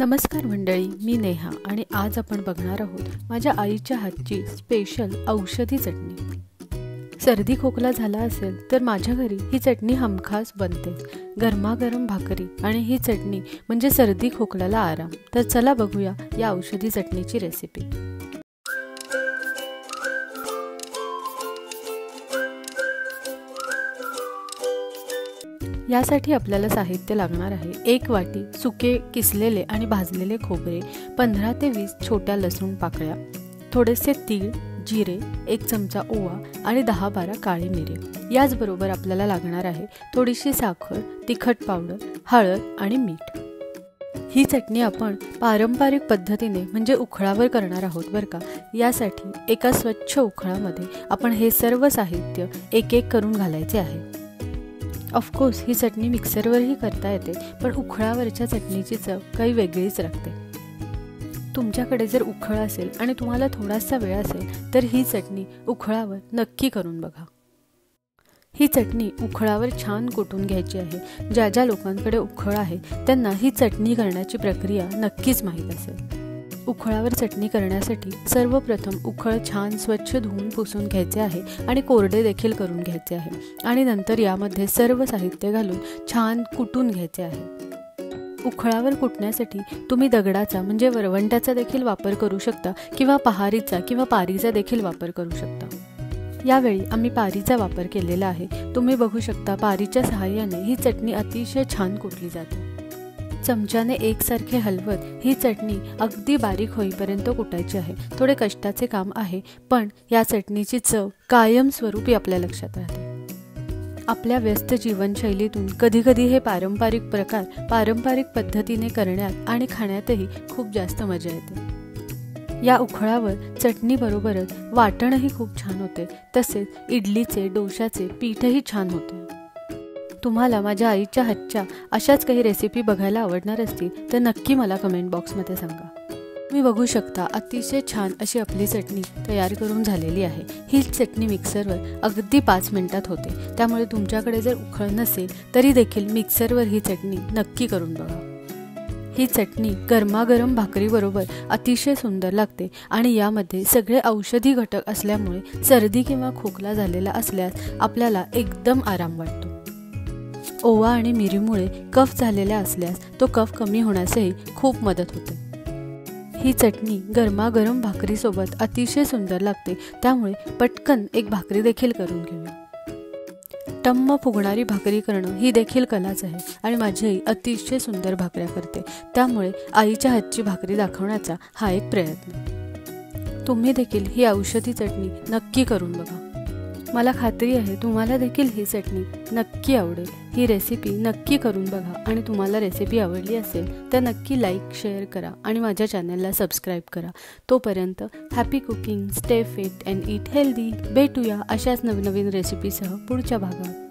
नमस्कार मंडळी, मी नेहा आणि आज आपण बघणार आहोत माझ्या आईच्या हातची स्पेशल औषधी चटणी। सर्दी खोकला झाला असेल तर माझ्या घरी ही चटणी हमखास बनते। गरमागरम भाकरी आणि ही चटणी म्हणजे सर्दी खोकल्याला आराम। तर चला बघूया या औषधी चटणीची रेसिपी। यासाठी आपल्याला साहित्य लागणार आहे। 1 वाटी सुके किसलेले आणि भाजलेले खोबरे, 15 ते 20 छोट्या लसूण पाकळ्या, थोडेसे तीळ, जिरे, 1 चमचा ओवा आणि 10-12 काळी मिरी। याचबरोबर आपल्याला लागणार आहे थोडीशी साखर, तिखट पावडर, हळद आणि मीठ। ही चटणी आपण पारंपरिक पद्धतीने म्हणजे उखळावर करणार आहोत बरं का। यासाठी एका स्वच्छ उखळामध्ये आपण हे सर्व साहित्य एक एक करून घालायचे आहे। ऑफकोर्स ही चटणी मिक्सरवरही करता येते, पण उखळावरच्या चटणीची चव काही वेगळीच लागते। तुमच्याकडे जर उखळ असेल आणि तुम्हाला थोडासा वेळ असेल तर ही चटणी उखळावर नक्की करून बघा। ही चटणी उखळावर छान कुटून घ्यायची आहे। ज्या ज्या लोकांकडे उखळ आहे त्यांना ही चटणी करण्याची प्रक्रिया नक्कीच माहीत असेल। उखळावर चटणी करण्यासाठी सर्वप्रथम उखळ छान स्वच्छ धुवून पुसून घ्यायचे आहे आणि कोरडे देखील करून घ्यायचे आहे आणि नंतर यामध्ये सर्व साहित्य घालून छान कुटून घ्यायचे आहे। उखळावर कुटण्यासाठी तुम्ही दगडाचा म्हणजे वरवंट्याचा देखील वापर करू शकता किंवा पहारीचा किंवा पारीचा देखील वापर करू शकता। यावेळी आम्ही पारीचा वापर केलेला आहे। तुम्ही बघू शकता पारीच्या सहाय्याने ही चटणी अतिशय छान कुटली जाते। चमच्याने एकसारखे हलवत ही चटणी अगदी बारीक होईपर्यंत कुटायची आहे। थोडे कष्टाचे काम आहे, पण या चटणीची चव कायमस्वरूपी आपल्या लक्षात राहते। आपल्या व्यस्त जीवनशैलीतून कधी-कधी हे पारंपरिक प्रकार पारंपरिक पद्धतीने करण्यात आणि खाण्यातही खूप जास्त मजा येते। या उखळावर चटणी बरोबरच वाटणही खूप छान होते, तसेच इडलीचे डोशाचे पीठही छान होते। तुम्हाला माझ्या आईच्या हातच्या अशाच काही रेसिपी बघायला आवडणार असतील तर नक्की मला कमेंट बॉक्समध्ये सांगा। तुम्ही बघू शकता अतिशय छान अशी आपली चटणी तयार करून झालेली आहे। ही चटणी मिक्सरवर अगदी 5 मिनिटात होते, त्यामुळे तुमच्याकडे जर उखळ नसेल तरी देखील मिक्सरवर ही चटणी नक्की करून बघा। ही चटणी गरमागरम भाकरीबरोबर अतिशय सुंदर लागते आणि यामध्ये सगळे औषधी घटक असल्यामुळे सर्दी किंवा खोकला झालेला असल्यास आपल्याला एकदम आराम वाटतो। ओवा आणि मिरीमुळे कफ झालेला असल्यास तो कफ कमी होण्यासही खूप मदत होते। ही चटणी गरमागरम भाकरीसोबत अतिशय सुंदर लागते, त्यामुळे पटकन एक भाकरी देखील करून घेऊया। टम्म फुगणारी भाकरी करणं ही देखील कलाच आहे आणि माझी आई अतिशय सुंदर भाकऱ्या करते, त्यामुळे आईच्या हातची भाकरी दाखवण्याचा हा एक प्रयत्न। तुम्ही देखील ही औषधी चटणी नक्की करून बघा। मला खात्री आहे तुम्हाला देखील ही चटणी नक्की आवडेल। ही रेसिपी नक्की करून बघा आणि तुम्हाला रेसिपी आवडली असेल तर नक्की लाईक शेअर करा आणि माझ्या चॅनलला सबस्क्राईब करा। तोपर्यंत happy cooking, stay fit and eat healthy. भेटूया अशाच नवनवीन रेसिपीसह पुढच्या भागात।